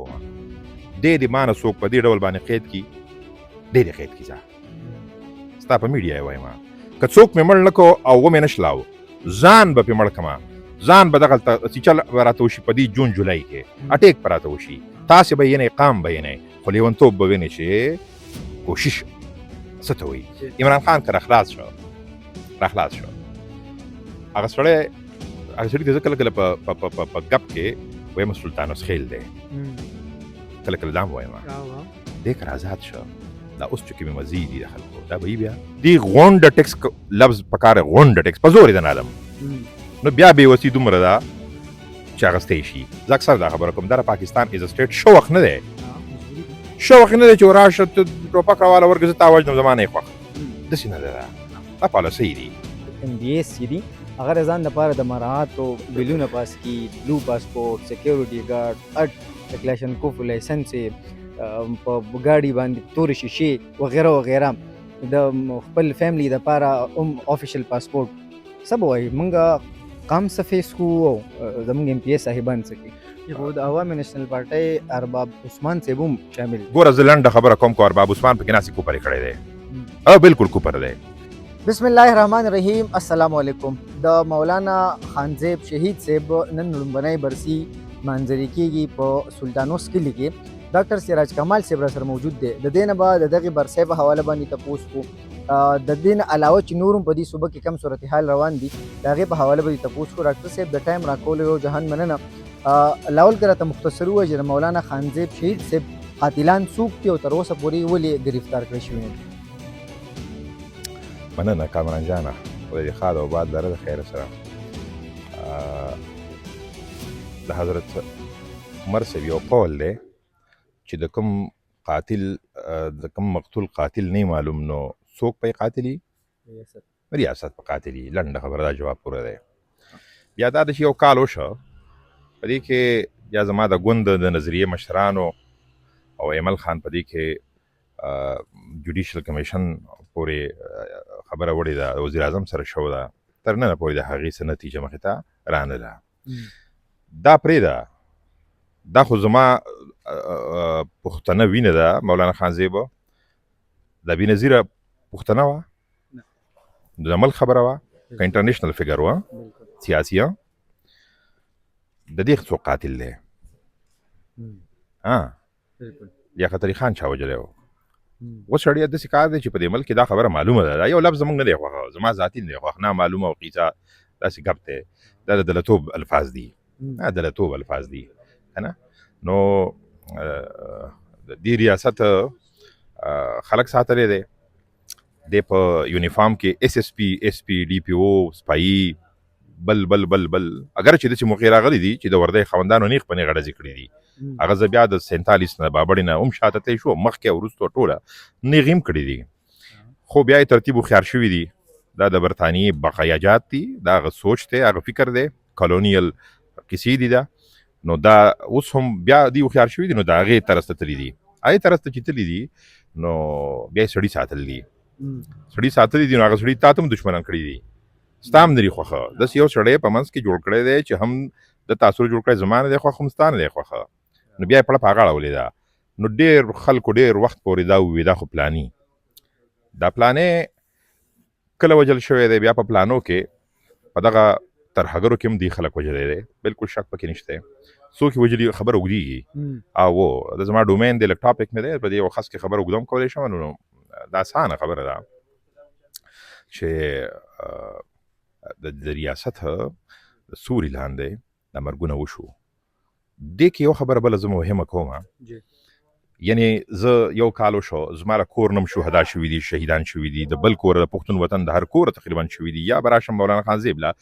کوم دې ما نه څوک په دې ډول باندې قید کي دې قید کي ځه ستا په میډیا یې وایم که څوک مې مړ نه کو او ومې نه شلاو ځان به پې مړ کړمه ځان به دغلته چل به راته وشي په دې جون جولای کې اټیک به راته وشي تاسې به ینئ قام به ینئ خو لیونتوب به وینئ چې کوشش څه ته وایي عمران خان که راخلاص شو هغه سړی ته زه کله کله په ګپ کې وایم سلطانوس خیل دی کله کله دا م وایم دی که آزاد شو دا اوس چې کومې مزې دي د خلکو دا به بیا دې غونډه ټیکس لفظ پکار غونډه ټیکس په زور یې د نالم نو بیا بېوسي دومره ده چې اخیستی شي زه اکثر دا خبره کوم دا د پاکستان از سټیټ ښه وخت نه دی ښه وخت نه دی چې راشه ټوپک راواله ورکړه زه تا وژنم زما نه یې خوښ داسې نه ده دا پالیسۍ دي MBS چې دي هغه د ځان لپاره د مراعاتو بلونه پاس کی بلو پاسپورټ سکیورټي ګارډ کلاشنکوف لایسنس په ګاډي باندې تورې شیشې وغیره وغیره د خپل فیملی دپاره آفیشیل پاسپورټ څه به وایي موږ قام څه فیس کوو او زموږ MPS صاحبان څه کوي خو د عوامي نیشنل پارټۍ ارباب عثمان صاحب هم شامل ګوره زه لنډه خبره کوم که ارباب عثمان پکې ناسې کوپر یې کړی دی او بالکل کوپر دی بسم الله الرحمن الرحیم السلام علیکم د مولانا خانزیب شهید صاحب نن لومبنی برسی مانځري کېږي په سلطانوس کلي کې ډاکټر سراج کمال صاحب را سره موجود دی د دې نه به د دغې برسی په حواله باندې تپوس کو د دې نه علاوه چې نور هم په دې صوبه کې کم صورتحال روان دي د هغې په حواله به تپوس کو ډاکټر صاحب د ټایم راکولو یو جهان مننه لاول که راته مختصر ووایي چې د مولانا خانزیب شهید صاحب قاتلان څوک دي او تر اوسه پورې ولې ګرفتار کړی شوي دي مننه کامران جانه خدای دې ښاد او باد لره د خیره سره د حضرت عمر صاحب یو قول دی چې د کوم قاتل د کوم مقتول قاتل نه معلوم نو څوک پې قاتلي ریاست په قاتلي لنډه خبره دا جواب پوره دی بیا دا د چې یو کال وشه په دې کې یا زما د ګوند د نظریې مشرانو او ایمل خان په دې کې جوډیشل کمیشن پورې خبره وړې ده وزیر اعظم سره شو ده تر ننه پورې د هغې څه نتیجه مخې ته رانغله دا پرېږده دا خو زما پښتنه وینه ده مولانا خانزیب دا بېنظیره پښتنه وه د ملک خبره وه که انټرنیشنل فګر وه سیاسي د دې څوک قاتل دی یا خطري خان چا وجلی و اوس سړی داسې کار دی چې په دې ملک کې دا خبره معلومه ده دا یو لفظ زموږ نه دی خوښه زما ذاتي نه دی خوښ نامعلومه او قیصه داسې ګپ دی دا د دلتوب الفاظ دي دلتوب الفاظ دي که نه نو د دې ریاست خلک ساتلی دی دی په یونیفارم کې SSP SP DPO سپایي بل بل بل بل اگر چې داسې موقع راغلی دي چې د وردۍ خاوندانو نیغ په نیغه ډزې کړي دي هغه زه بیا د 47 نه بابړې نه هم شاته تلی شو مخکې او وروستو ټوله نیغ هم کړي دي خو بیا یې ترتیب هوښیار شوي دي دا د برطانیې بقایاجات دي دا هغه سوچ دی هغه فکر دی کالونیل کیسې دي دا نو دا اوس هم بیا دی هوښیار شوي دي نو د هغې طرز ته تللي دي هغې طرز ته چې تللي دي نو بیا یې سړي ساتلی دي نو هغه سړي تا ته هم دشمنان کړي دي ستا هم نه دي خوښه داسې یو سړی په منځ کې جوړ کړی دی چې هم د تاسو جوړ کړی زما نه دی خوښ هم ستا نه دی خوښه نو بیا یې پړه په هغه اړولې ده نو ډېر خلکو ډېر وخت پورې دا ووي دا خو پلاني دا پلانې کله وجل شوی دی بیا په پلانو کې په دغه ترهګرو کې هم دی خلک وجلی دی بلکل شک پکې نشته څوک یې وجلي خبره اوږدېږي او د زما ډومین دی لږ ټاپک مې دی په دې یو خاص کې خبره اوږده هم کولی شم نو دا اسانه خبره ده چې د ریاست د سوري لاندې د مرګونه وشو دې کې یو خبره بله زه مهمه کوم یعنی زه یو کال وشو زما له کور نه شهدا شوي دي شهیدان شوي دي د بل کوره د پښتون وطن د هر کوره تقریبا شوي دي یا به راشم مولانا خانزیب له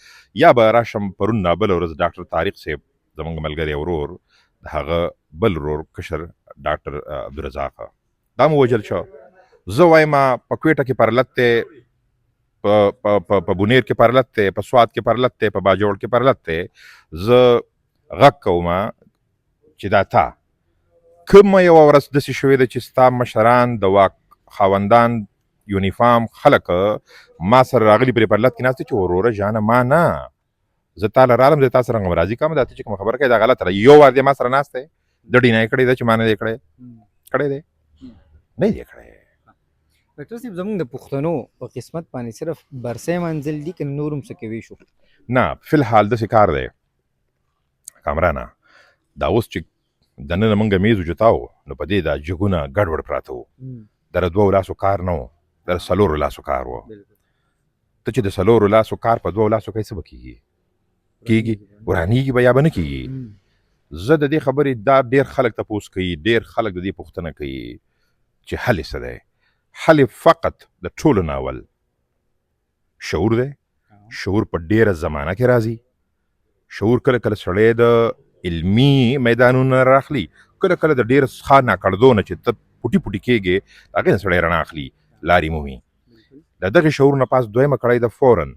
یا به راشم پرون نابله ورځ ډاکټر طارق صاحب زموږ ملګری ورور د هغه بل ورور کشر ډاکټر عبدالرزاق دا مو وجل شو زه وایم په کویټه کې پرلت دی په بونیر کې پرلت دی په سوات کې پرلت دی په باجوړ کې پرلت دی زه غږ کوم چې دا تا کومه یوه ورځ داسې شوې ده چې ستا مشران د واک خاوندان یونیفارم خلک ما سره راغلي پرې پرلت کې ناست چې وروره جانه ما نه زه تا له رالم زه تا سره هم راضي کوم دا ته چې کومه خبره کوې دا غلطه ده یو وار دی ما سره ناست دی د ډینای کړی ده چې ما نه دی کړی دی نه دی کړی. ډاکټر صاحب زموږ د پښتنو په قسمت باندې صرف برسۍ منزل دي که نور هم څه کوي شو؟ نه فی الحال داسې کار دی کامرانه، دا اوس چې دننه موږ میز وجوتاو نو په دې دا جګونه ګډوډ پراته وو، در 2 لاسو کار نه و، در 4 لاسو کار و. ته چې د 4 لاسو کار په 2 لاسو کوي څه به کېږي ورانېږي به یا به نه کېږي. زه د دې خبرې دا ډېر خلک تپوس کوي، ډېر خلک د دې پوښتنه کوي چې حل یې څه دی. حل فقط د ټولو ناول شعور دی. شعور په ډېره زمانه کې راځي. شعور کله کله سړی د علمي میدانونو راخلي، کله کله د ډېر ښه ناکړدو نه چې ته پوټي پوټي کېږې هغې نه سړی رڼا اخلي، لارې مومي. د دغې شعور نه پاس دویمه کړۍ د فوراً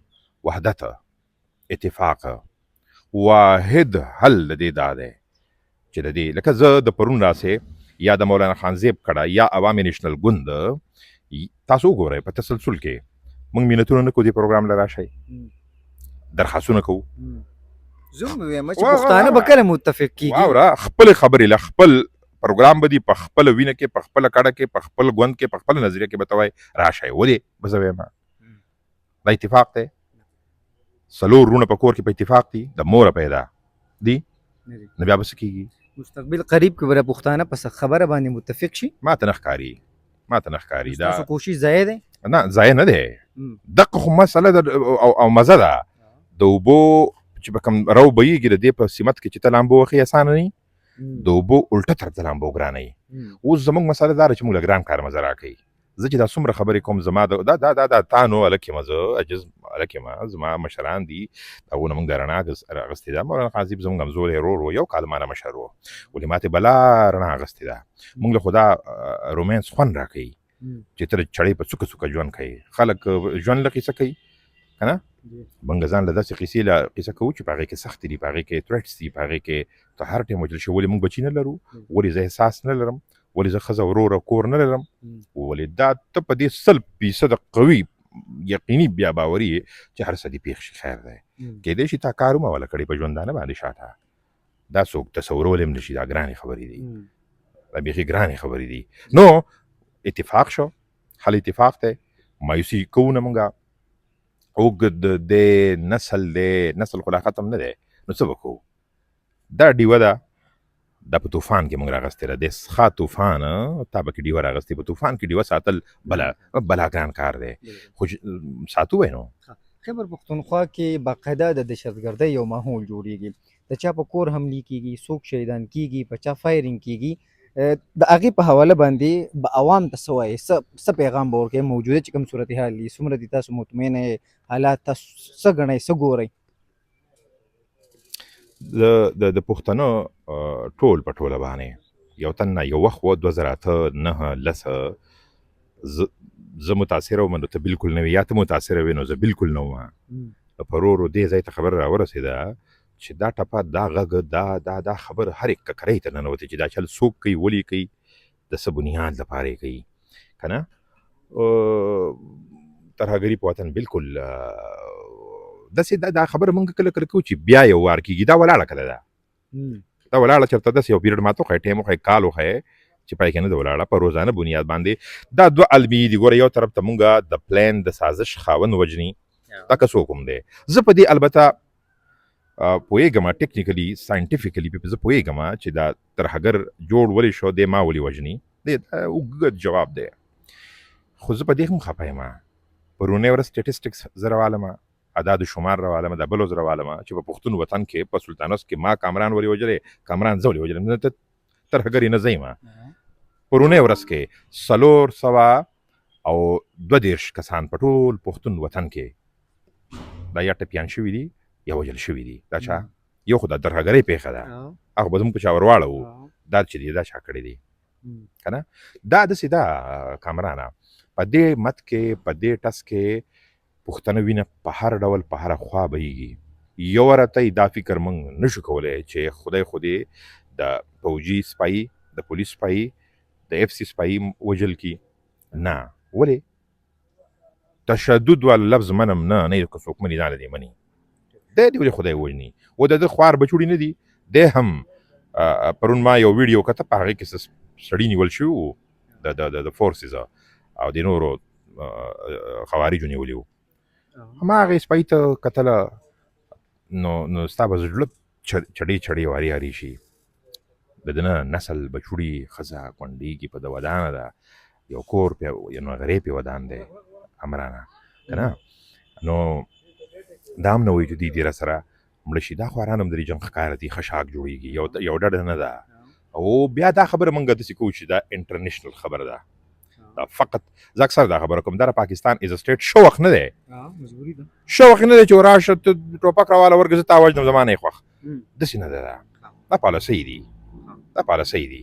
وحدت اتفاق واحد حل د دې دا دی چې د دې لکه زه د پرون راسې یا د مولانا خانزیب کړه یا عوامي نیشنل ګوند تاسو وګورئ په تسلسل کې موږ مینتونه نه کوو دې پروګرام له راشئ درخواستونه کوو. زه هم وایم چې پښتانه به کله متفق کېږي. واوره خپلې خبرې له خپل پروګرام به دي په خپله وینه کې، په خپله کډه کې، په خپل ګوند کې، په خپله نظریه کې به ته وایې راشئ. ولې به زه وایم دا اتفاق دی. 4 وروڼه په کور کې په اتفاق دي، د موره پیدا دي، نو بیا به څه کېږي؟ مستقبل قریب کې به پښتانه په خبره باندې متفق شي. ما ته نه ښکاري دا تاسو کوشش ضایع دی؟ نه ضایع نه دی. دغه خو مسله ده او مزه ده. د اوبو چې به کوم رو بهیږي د دې په سیمت کې چې ته لامبو وخې اسانه نه وي، د اوبو الټه طرف ته لامبو ګرانه وي. اوس زموږ مسله دا ده چې موږ له ګران کار مزه راکوي. زه چې دا څومره خبرې کوم زما دا تا نو هلک یم، زه عجز هلک یم، زما مشران دي هغونه موږ د رڼا اغوستې ده. مولانا خانزیب زموږ همزولی ورور و، 1 کال مانه مشر و، ولې ماتې بلا رڼا اغوستې ده. موږ له خو دا رومانس خوند راکوي چې ته چړې په څوکه څوکه ژوند کوي. خلک ژوند له قیصه کوي که نه، موږ ځان له داسې قیسې له قیصه کوو چې په هغې کې سختې دي، په هغې کې تریټس دي، په هغې کې ته هر ټایم وجل شي. ولې موږ بچي نه لرو؟ ولې زه احساس نه لرم؟ ولې زه ښځه ورور او کور نه لرم؟ ولې دا ته په دې 100% قوي یقیني بیا باوري چې هر څه دې پېښ شي خیر دی. کېدای شي تا کار وموله کړې په ژوندانه باندې شاته، دا څوک تصورولی هم نه شي. دا ګرانې خبرې دي، دا بیخي ګرانې خبرې دي. نو اتفاق شو، حل اتفاق دی. مایوسي کوو نه موږ، اوږد دی نسل خو لا ختم نه دی، نو څه به کوو؟ دا ډیوه ده، دا په طوفان کې موږ راغستې ده. د ښه طوفان تا به کې ډیوه راغستې، په طوفان کې ډیوه ساتل بلا ګران کار دی، خو ساتو وی نو. خیبر پښتونخوا کې باقاعده د دهشتګردۍ یو ماحول جوړیږي، د چا په کور حملې کېږي، څوک شهیدان کېږي، په چا فایرینګ کېږي. د هغې په حواله باندې به عوام ته څه وایي، څه پیغام به ورکوي؟ موجوده چې کوم صورتحال دي څومره دي تاسو مطمئنه حالات تاسو څه ګڼئ، څه ګورئ؟ د پښتنو ټول په ټوله باندې یو تن نه، یو وخت و 2009 زه متاثره وم، نو ته بلکل نه وې، یا ته متاثره وې نو زه بلکل نه وم. پرورو دې ځای ته خبر راورسېده چې دا ټپه، دا غږ، دا خبر هر یک ککرۍ ته ننوتې چې دا چل څوک کوي، ولې کوي، د څه بنیاد لپاره یې کوي که نه. ترهګري په وطن بلکل داسې دا خبره موږ کله کله کوو چې بیا یو وار کېږي. دا ولاړه کله ده، دا ولاړه چېرته داسې یو پیریډ ماته وښیه، ټایم وښیه، کال وښیه چې پای کې نه ده ولاړه. په روزانه بنیاد باندې دا 2 المیې دي. ګوره یو طرف ته موږ د پلان د سازش خاوند وجني، دا که څوک هم دی. زه په دې البته پوهېږم ټیکنیکلي ساینټیفیکلي زه پوهېږم چې دا ترهګر جوړ ولې شو، دی ما ولې وجني، دی اوږد جواب دی. خو زه په دې هم خفه یم. پرونۍ ورځ سټیټسټکس زه روالم، اعداد شمار روالم، د بل ورځ روالم چې په پښتون وطن کې په سلطانوس کې ما کامران ولې وجلی، کامران زه ولې وجلم، ته ترهګرې نه ځئ. پرونۍ ورځ کې 422 کسان په ټول پښتون وطن کې دا یا ټپیان شوي دي یا وجل شوي دي. دا چا یو خو د ترهګرۍ پېښه ده، هغه به زموږ په چا ورواړه وو، دا چې دی دا چا کړی دی که نه. دا داسې ده کامرانه، په دې مت کې، په دې ټس کې پښتنه وینه په هر ډول په هره خوا بهیږي. یو رته دا فکر موږ نشو کولی چې خدای د پوجي سپایي، د پولیس سپایي، د FC سپایي وجل کی نه. ولې تشدد والا لفظ منم نه که څوک مني ځان دې مني، دی ولې خدای وجني؟ و د ده خوار بچوړي نه دي، دی هم پرون ما یو ویډیو کته په هغې کې سړي نیول شوي وو د فورسز او د نورو خوارجو نیولي وو هماغې سپۍ ته کتله نو ستا به زړه چړې واري شي د ده نه نسل به چوړي ښځه کونډېږي په د ودانه ده یو کور یو نغرې پې ودان دی امرانه که نه نو دا هم نه وایي چې دوی را سره مړه شي دا خواران هم د دې جنګ ښکاره دي ښه شاک جوړېږي یو ډډه نه ده او بیا دا خبره موږ داسې کوو چې دا انټرنیشنل خبره ده دا فقط زه اکثر دا خبره کوم دا پاکستان از سټیټ شوق نه دی شوق نه دی چې راشه ته ټوپک راواله ورګه زه تا وژنم زما نه یې خوښ داسې نه ده دا پالیسۍ دي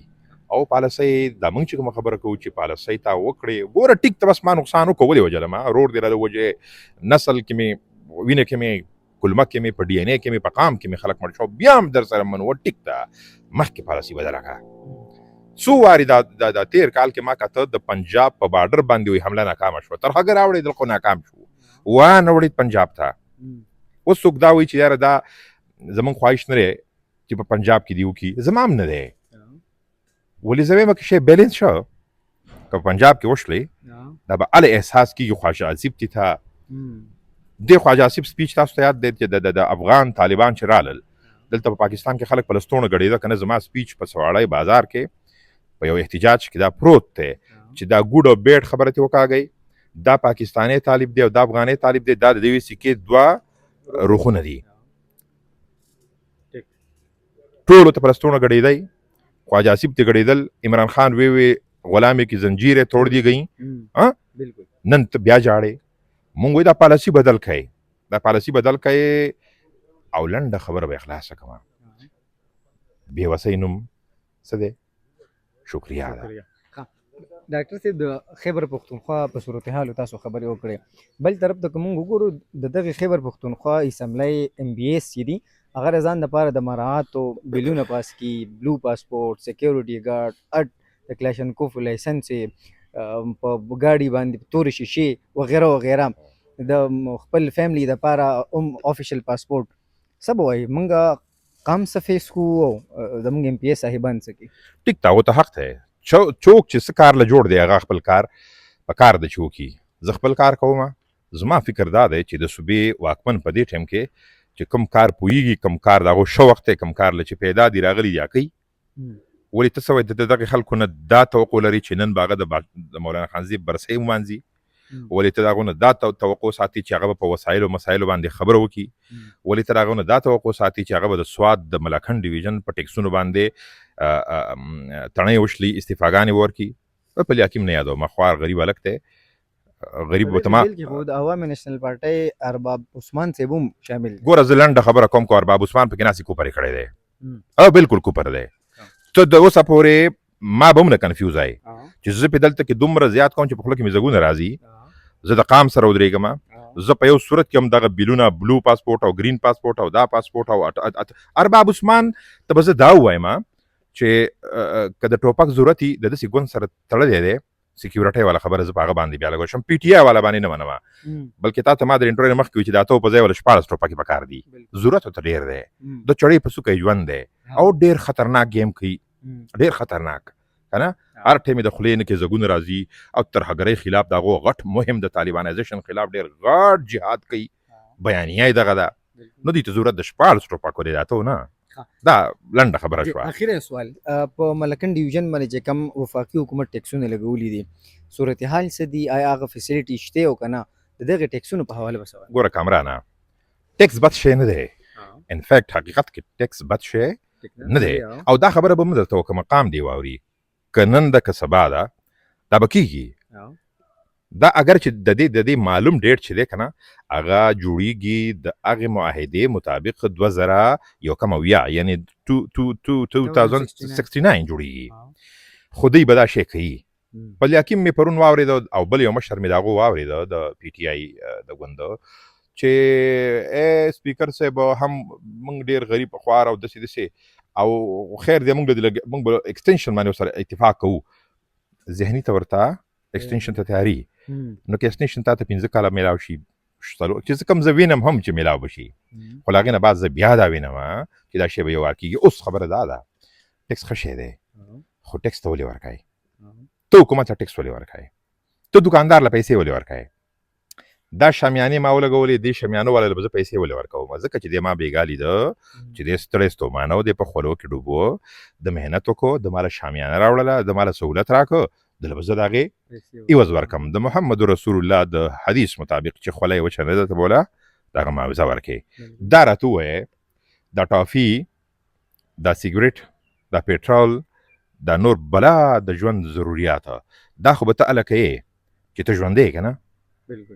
او پالیسۍ دا موږ چې کومه خبره کوو چې پالیسۍ تا وکړې ګوره ټیک ته بس ما نقصان وکړو ولې وجلم روډ دې را د وجې نسل کې مې وینه کې مې کلمه کې مې په ډي ان اے کې مې په قام کې مې خلک مړ شو بیا هم در سره من و ټیک ته مخکې پالیسي بدله کړه څو وارې دا تیر کال کې ما کته د پنجاب په بارډر باندې وي حمله ناکامه شوه تر هغه راوړېدل خو ناکام شو وانه وړېد پنجاب ته اوس څوک دا وایي چې یاره دا زمونږ خواهش نه دی چې په پنجاب کې دې وکړي زما هم نه دی ولې زه وایم که شی بیلنس شه که په پنجاب کې وشلې دا به هله احساس کېږي خواجه آصف دې ته دې خواجه آصف سپیچ تاسو ته یاد دی چې د افغان طالبان چې رالل دلته په پاکستان کې خلک په لستوڼه ګډېده که نه زما سپیچ په سواړی بازار کې په یو احتجاج کې دا پروت دی چې دا ګوډ او بیډ خبره ترې وکاږئ دا پاکستانی طالب دی او دا افغاني طالب دی دا د دې سکې دوه رخونه دي ټولو ته په لستوڼه ګډېدی خواجه آصف ته ګډېدل عمران خان وی غلامې کې زنجیرې توڑ دی گئی نن ته بیا جاړې مونږ وایي دا پالیسي بدل کړئ او لنډه خبره به اخلاصه کوه بېوسۍ نوم څه دی شکریه ده ډاکټر صاحب د خیبر پښتونخوا په صورتحالو تاسو خبرې وکړې بل طرف ته که موږ وګورو د دغې خیبر پښتونخوا اسمبلی MBAs چې دي هغه د ځان دپاره د مراعاتو بلونه پاس کي بلو پاسپورټ سیکیورټي ګارډ د کلاشنکوف لایسنس په ګاډي باندې تورې شیشې وغیره وغیره د خپل فیملی دپاره آفیشل پاسپورټ څه به وایي موږ قام څه فیس کوو او زموږ MPA صاحبان څه کوي ټیک ته او ته حق دی څوک چې څه کار له جوړ دی هغه خپل کار په کار د چې وکړي زه خپل کار کوم زما فکر دا دی چې د صوبې واکمن په دې ټایم کې چې کوم کار پوهیږي کوم کار د هغو شوق دی کوم کار له چې پیدا دي راغلي دي کوي ولې ته څه وایي د دغې خلکو نه دا توقع لري چې نن به هغه د مولانا خانزیب برسۍ ومانځي ولې ته د هغو نه دا توقع ساتي چې هغه به په وسایلو مسایلو باندې خبره وکړي ولې ته د هغو نه دا توقع ساتي چې هغه به د سوات د ملاکنډ ډیویژن په ټیکسونو باندې تڼۍ وشلي استعفاګانې ورکړي په لیاکیم نه یادوم خوار غریب هلک دی غریب به تما د عوامي نېشنل پارټۍ ارباب عثمان صاحب هم شامل ګوره زه لنډه خبره کوم که ارباب عثمان پکې ناسې کوپرې کړی دی بالکل کوپر دی ته د اوسه پورې ما به هم نه کنفیوز آی چې زه په دلته کې دومره زیات کوم چې په خوله کې مې زګونه راځي زه د قام سره ودرېږم زه په یو صورت کې هم دغه بیلونه بلو پاسپورټ او ګرین پاسپورټ او دا پاسپورټ او ارباب عثمان ته به زه دا ووایم چې که د ټوپک ضرورت وي د داسې ګوند سره تړلی دی سکیورټۍ والا خبره زه په هغه باندې بیا لګوم PTI والا باندې نه منم بلکې تا ته ما د انټرویو نه مخکې وي چې دا ته په ځای والا 14 ټوپکې پکار دي ضرورت ورته ډېر دی د چړې په څوکۍ ژوند دی او ډېر خطرناک گیم کوي ډېر خطرناک که نه هر ټایم د خولې نه کې زګونه راځي او ترهګرۍ خلاف د هغو غټ مهم د طالبانایزیشن خلاف ډېر غټ جهاد کوي بیانیه یې دغه ده نو دوی ته ضرورت د 14 ټوپکو دی دا ته نه دا لنډه خبره شوه اخیری سوال په ملکن ډیویژن باندې چې کم وفاقي حکومت ټیکسونه لګولي دي صورتحال څه دي آیا هغه فیسیلیټي شته او که نه د دغې ټیکسونو په حواله به څه وایي ګوره کامرانه ټیکس بد شی نه دی انفیکټ حقیقت کې ټیکس بد شی نه دی او دا خبره به م درته وکړه مقام دی واوري که نن ده که سبا ده دا به کېږي دا اگر چې د دې معلوم ډیټ چې دی که نه هغه جوړیږي د هغې معاهدې مطابق 2019 یعنی 2069 جوړیږي خو دوی به دا شی کوي په لیاکیم مې پرون واورېده او بل یو مشر مې د هغو واورېده د PTI د ګوند چې سپیکر صاحب هم موږ ډېر غریب خوار او داسې او خیر دی موږ به اکسټنشن باندې ورسره اتفاق کوو ذهني طور ته اکسټنشن ته تیاري نو که اکسټنشن تا ته 15 کاله میلاو شي چې څه کم زه وینم هم چې میلاو به شي خو له هغې نه بعد زه بیا دا وینم چې دا شی به یو وار کېږي اوس خبره دا ده ټیکس ښه شی دی خو ټیکس ته ولې ورکوئ ته حکومت ته ټیکس ولې ورکوئ ته دوکاندار له پیسې ولې ورکوئ دا شامیانې ما ولګولې دې شامیانو والا له به زه پیسې ولې ورکوم ځکه چې دی ما بېګا لیده چې دی ستړی ستومانه و دی په خولو کې ډوب و د محنت وکړو د ماله شامیانه راوړله د ماله سهولت راکړه دله به زه د هغې عوض ورکړم د محمد رسول الله د حدیث مطابق چې خوله یې وچه نه ده ته بوله د هغه معاوضه ورکړې دا راته ووایې دا ټافي دا سیګریټ دا پیټرول دا نور بلا د ژوند ضروریات دا خو به ته هله کوې چې ته ژوندی یې که نه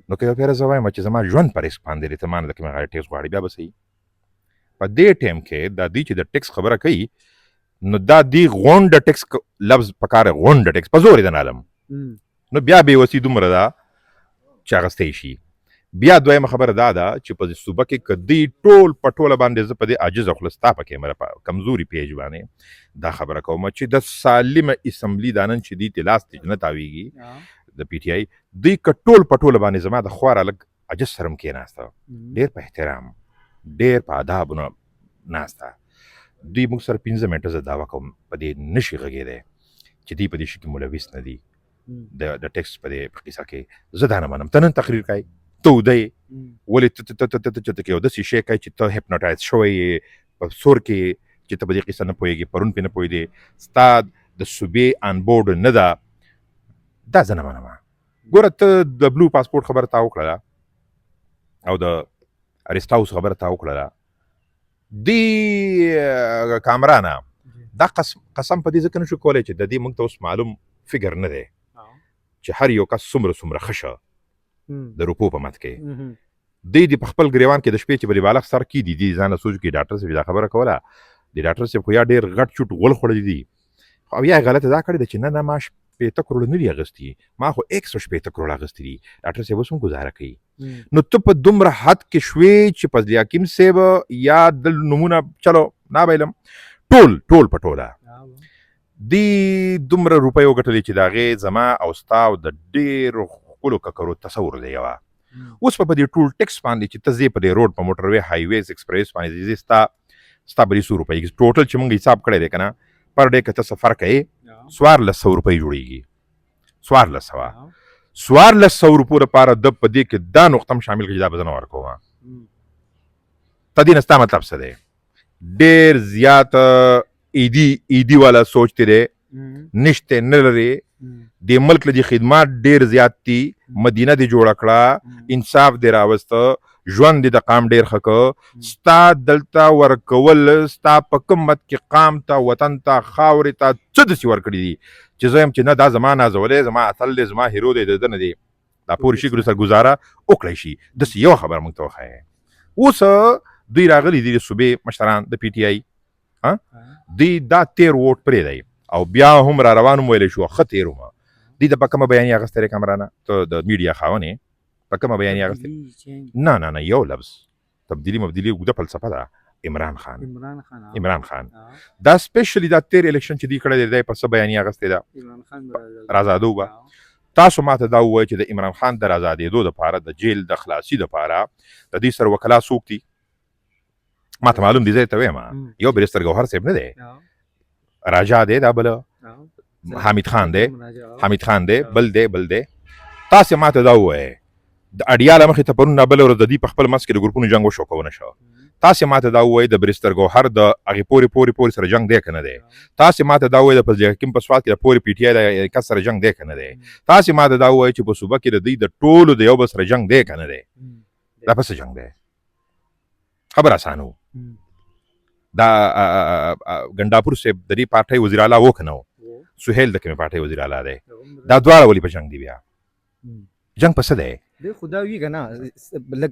نو که یو پیره زه وایم چې زما ژوند په ریسک باندې دی ته ما نه د کومې هغه ټیکس غواړي بیا به صحیح په دې ټایم کې دا دوی چې د ټیکس خبره کوي نو دا دی غونډه ټیکس لفظ پکار غونډه ټیکس په زور یې د نالم نو بیا بېوسي دومره ده چې اخیستی شي بیا دویمه خبره دا ده چې په صوبه کې که دوی ټول په ټوله باندې زه په دې عاجزه خوله ستا په کیمره په کمزوري پیج باندې دا خبره کوم چې د سالمه اسمبلي دا نن چې دوی ته لاس ته نه تاویږي د پی ټي آی دوی که ټول په ټوله باندې زما د خواره لږ عجز سره هم کېناسته ډېر په احترام ډېر په آدابونه ناسته دوی موږ سره 15 منټه زه دعوه کوم په دې نشي غږېدی چې دوی په دې شي کې ملوث نه دي د ټیکس په دې قصه کې زه دا نه منم ته نن تقریر کوې ته وده یې ولې ته کې یو داسې شی کوې چې ته هپناټایز شوی یې په سور کې چې ته په دې قصه نه پوهېږې پرون پې نه پوهېدې ستا د صوبې آن بورډ نه ده دا زه نه منم ګوره ته د بلو پاسپورټ خبره تا وکړله او د ارست هاوس خبره تا وکړله دې کامرانه دا قسم په دې ځکه نشو کولی چې د دې موږ ته اوس معلوم فکر نه دی چې هر یو کس څومره ښه شه د روپو په مت کې دوی د په خپل ګریوان کې د شپې چې به د بالغ سر کې دي ځان له سوچ کې ډاکټر صاحب دا خبره کوله د ډاکټر صاحب خو یا ډېر غټ چوټ غول خوړلی دي او یا یې غلطه دا کړې ده چې نه ما 50 کروړه نه دي اخیستي ما خو 150 کروړه اخیستي دي ډاکټر صاحب اوس هم ګزاره کوي نو ته په دومره حد کې شوې چې فضلي حکیم صاحب یا د نمونه چلو نه ویلم ټول په ټوله دی دومره روپۍ وګټلې چې د هغې زما او ستا او د ډېرو ښکلو ککرو تصور دی یوه اوس په دې ټول ټیکس باندې چې ته ځې په دې روډ په موټروې هایویز ایکسپریس باندې ځې ستا به 100 روپۍ ټوټل چې موږ حساب کړی دی که نه پر ډے که ته سفر کوې 1400 روپۍ جوړېږي 1400 روپو لپاره د په دې کې دا نقطه هم شامل کړي دا به زه نه ورکوم ته دې نه ستا مطلب څه دی ډېر زیات ایدي والا سوچ تی دی نشته نه لري د ملک له دې خدمات ډېر زیات دي مدینه دې جوړه کړه انصاف دې راوسته ژوند دې د قام ډېر ښه که ستا دلته ورکول ستا په کوم مت کې قام ته وطن ته خاورې ته څه داسې ورکړي دي چې زه یم چې نه دا زما نازولی زما اتل دی زما هیرو دی د ده نه دی دا پورې شي ګلو سره ګزاره وکړی شي داسې یوه خبره موږ ته وښایې اوس دوی راغلي دي د صوبې مشران د پی ټي آی دوی دا تیر ووټ پرېږدی او بیا هم را روان هم ویلی شو ښه تیر ومه دوی د په کومه بیانیه اخیستی دی کامرانه ته د میډیا خاونې په کومه بیانیه اخیستی نه یو لفظ تبدیلي مبدیلي اوږده فلسفه ده عمران خان دا سپیشلی دا تیر الیکشن چې دوی کړی دی دی په څه بیانیه اخیستې ده رازادو به تاسو ماته دا ووایئ چې د عمران خان د رازادېدو دپاره د جیل د خلاصي دپاره د دوی سره وکلا څوک دي ما ته معلوم دي زه ته وایم یو بریستر ګوهر صاحب نه دی راجا دی دا بله حامد خان دی بل دی تاسې ما ته دا ووایئ د اډیاله مخې ته پرون بله ورځ د دوی په خپل منځ کې د ګروپونو جنګ وشو که ونه شو تاسې ما ته دا ووایئ د بریستر ګوهر د هغې پورې سره جنګ دی که نه دی تاسې ما ته دا ووایئ د فضلي حکیم په سوات کې د پورې پی ټي آی د کس سره جنګ دی که نه دی تاسې ما ته دا ووایئ چې په صوبه کې د دوی د ټولو د یو بل سره جنګ دی که نه دی دا په څه جنګ دی خبر اسانه دا ګنډاپور صاحب د دې پارټۍ وزیر اعلی و که نه و سهیل د کومې پارټۍ وزیر اعلی دی دا دواړه ولې په جنګ دي بیا جنګ په څه دی خو دا وي که نه لږ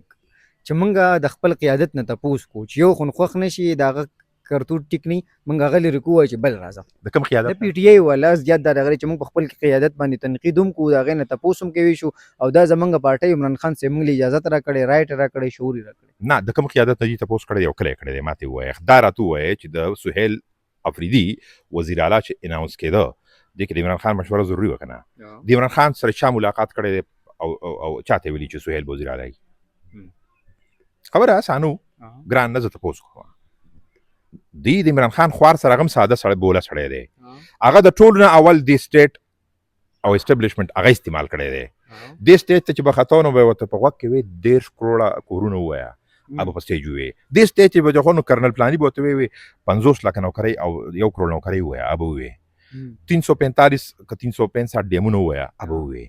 چې موږ د خپل قیادت نه تپوس کو چې یو خو خوښ نه شي د هغه کرتوت ټیک نه موږ هغه لرې کوو چې بل راځه د کوم قیادت د پی ټي آی والا زیات دا دغه چې موږ په خپل قیادت باندې تنقید هم کوو د هغې نه تپوس هم کوي شو او دا زموږ پارټۍ عمران خان صاحب موږ له اجازت راکړې رایټ راکړې شعور یې راکړې نه د کوم قیادت نه دي تپوس کړی یو کلی کړی دی ما ته ووایه دا راته ووایه چې د سهیل افریدي وزیر اعلی چې اناونس کېده دې کې د عمران خان مشوره ضروري وه که نه د عمران خان سره چا ملاقات کړی دی او چاته ویلي چې سهیل به وزیر اعلی خبره اسانو ګران نه زه تپوس کوم د عمران خان خوار سره هم ساده سړی بوله سړی دی هغه د ټولو نه اول د سټیټ او اسټابلیشمنټ هغه استعمال کړی دی د سټیټ ته چې به خطا نو به ورته په غوږ کې وي 10 کروړه کورونه ووایه ابه په سټیج وي د سټیج چې به ځخونو کرنل پلاني به ورته وي 50 لکه نوکرۍ او 1 کروړ نوکرۍ ووایه ابه ووایي 345 که 365 ډیمونه ووایه ابه ووایي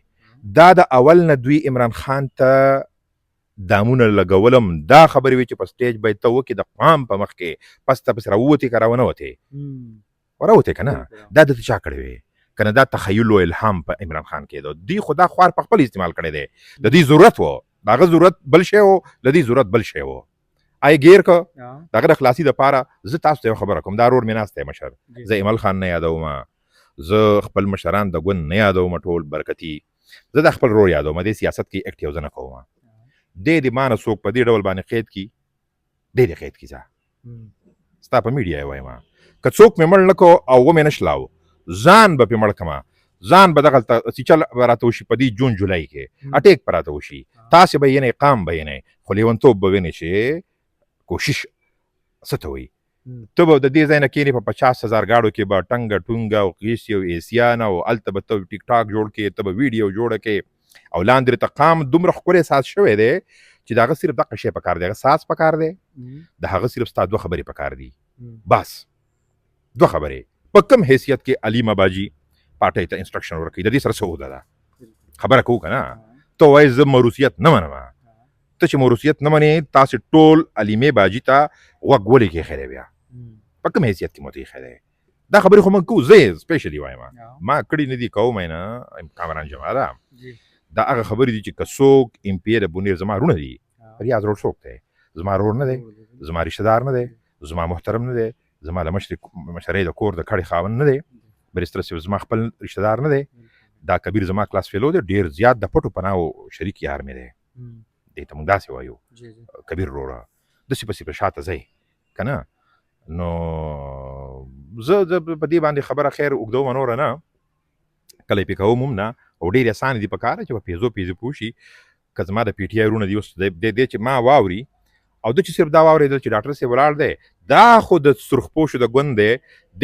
دا د اول نه دوی عمران خان ته دامونه لګولم دا خبرې وي چې په سټیج به ته وکړې د قام په مخ کې پس ته پسې راووتې که راونه وتې راوتې که نه دا درته چا کړی وی که نه دا تخیل و الهام په عمران خان کې دی دوی خو دا خوار په خپل استعمال کړی دی د دې ضرورت و د هغه ضرورت بل شی و د دې ضرورت بل شی و آی ګیر که د هغه د خلاصي دپاره زه تاسو ته یو خبره کوم دا رور مې ناست دی مشر زه ایمل خان نه یادوم زه خپل مشران د ګوند نه یادوم ټول برکتي زه د خپل رور یادوم د سیاست کې اکټیو زه نه کوم د ما نه څوک په دې ډول باندې قید کي ډېرې قید کي ځه ستا په میډیا یې وایم که څوک مې مړ نه کو او ومې نه شلاو ځان به پې مړ کړمه ځان به دغلته سیچل به راته وشي په دې جون جولای کې اټیک به راته وشي تاسې به یې نه قام به یې نه خو لیونتوب به وینې چې کوشش څه ته وایي ته به د دې ځای نه کښېنې په 50,000 ګاډو کې به ټنګه ټونګه او قیسي او ایسیان او هلته به ته ټیک ټاک جوړ کړې ته به ویډیو جوړه کړې او لاندې ته قام دومره ښکلی ساز شوی دی چې د هغه صرف دغه شی پکار دی هغه ساز پکار دی د هغه صرف ستا 2 خبرې پکار دي بس 2 خبرې په کوم حیثیت کې علي مباجي پارټۍ ته انسټرکشن ورکوي د دې سره څه عهده ده خبره کوو که نه ته وایې زه موروثیت نه منم ته چې موروثیت نه منې تاسې ټول علیمې باجي ته غوږ ولې کېښی دی بیا په کوم حیثیت کې مو ته ایښی دی دا خبرې خو موږ کوو زه یې سپیشلي وایم ما کړي نه دي کوم یې نه کامران جماله دا هغه خبرې دي چې که څوک ایم پی د بونیر زما رونه دي ریاض روډ څوک دی زما رور نه دی زما رشته دار نه دی زما محترم نه دی زما د مشرۍ د کور د کړې خاوند نه دی بریستر صاحب زما خپل رشته دار نه دی دا کبیر زما کلاس فیلو دی ډېر زیات د پټو پناهو شریک یار مې دی دې ته موږ داسې وایو کبیر وروره داسې پسې په شاته ځئ که نه نو زه په دې باندې خبره خیر اوږدومه نوره نه کله یې پې کوم هم نه او ډېرې اسانې دي په کاره چې په پیزو پوه شي که زما د پی ټي آی رونه دي اوس دی چې ما واوري او د چې صرف دا واورېدل چې ډاکټر صاحب ولاړ دی دا خو د سرخپوشو د ګوند دی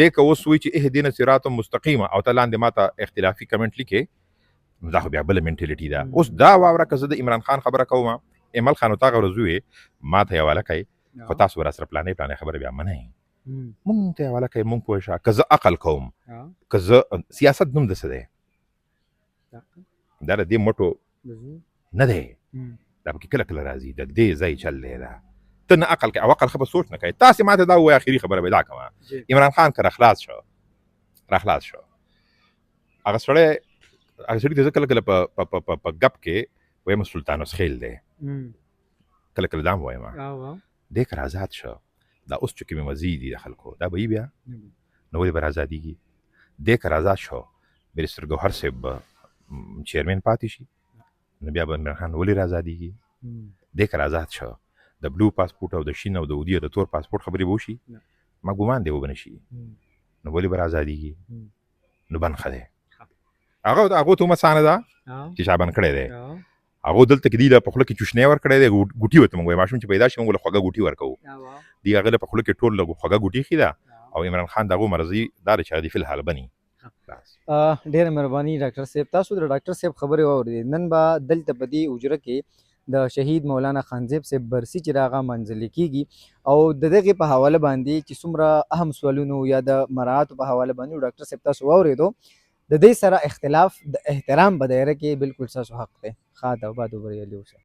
دی که اوس وایي چې اهدنا صراط مستقیمه او ته لاندې ما ته اختلافي کمنټ لیکې نو دا خو بیا بله منټیلیټي ده اوس دا واوره که زه د عمران خان خبره کوم ایمل خان او تا هغه ورځ وویې ما ته یې حواله کوي خو تاسو به راسره پلانې خبره بیا منئ مونږ ته یې حواله کوي مونږ پوه شه که زه عقل کوم که زه سیاست نوم د څه دی دا د دې مټو نه دی دا پکې کله کله راځي د دې ځای چل دی دا ته نه عقل کوي او عقل ښه به سوچ نه کوي تاسې ما ته دا ووایي اخري خبره به دا کومه عمران خان که راخلاص شو هغه سړی ته زه کله کله په ګپ کې وایم سلطانوس خیل دی کله کله دا م وایم دی که آزاد شو دا اوس چې کومې مزې دي د خلکو دا به یي بیا نو ولې به راازادېږي دی که آزاد شو بیرستر ګوهر صاحب به چیرمن پاتې شي نو بیا به عمران خان ولې راازادېږي دی که آزاد شو د بلو پاسپورټ او د شین او د اودي او د تور پاسپورټ خبرې به وشي ما ګمان دی وبه نه شي نو ولې به راازادېږي نو بند ښه دی هغو ته هم اسانه ده چې چا بند کړی دی هغو دلته کې دي له په خوله کې چوشنی ورکړی دی ګوټي ورته موږ وایو ماشوم چې پیدا شي موږ له خوږه ګوټي ورکوو دي هغه له په خوله کې ټول له خوږه ګوټي ایښي ده او عمران خان د هغو مرضي دا دی چې هغه د فی الحال بني ډېره مهرباني ډاکټر صاحب تاسو د ډاکټر صاحب خبرې واورېدې نن به دلته په دې حجره کې د شهید مولانا خانزیب صاحب برسی چې راغه منځلې کیږي او د دغې په حواله باندې چې څومره اهم سوالونو یا د مراعاتو په حواله باندې ډاکټر صاحب تاسو واورېدو د دې سره اختلاف د احترام په دایره کې بالکل ستاسو حق دی ښه ده او باد وبریالي اوسه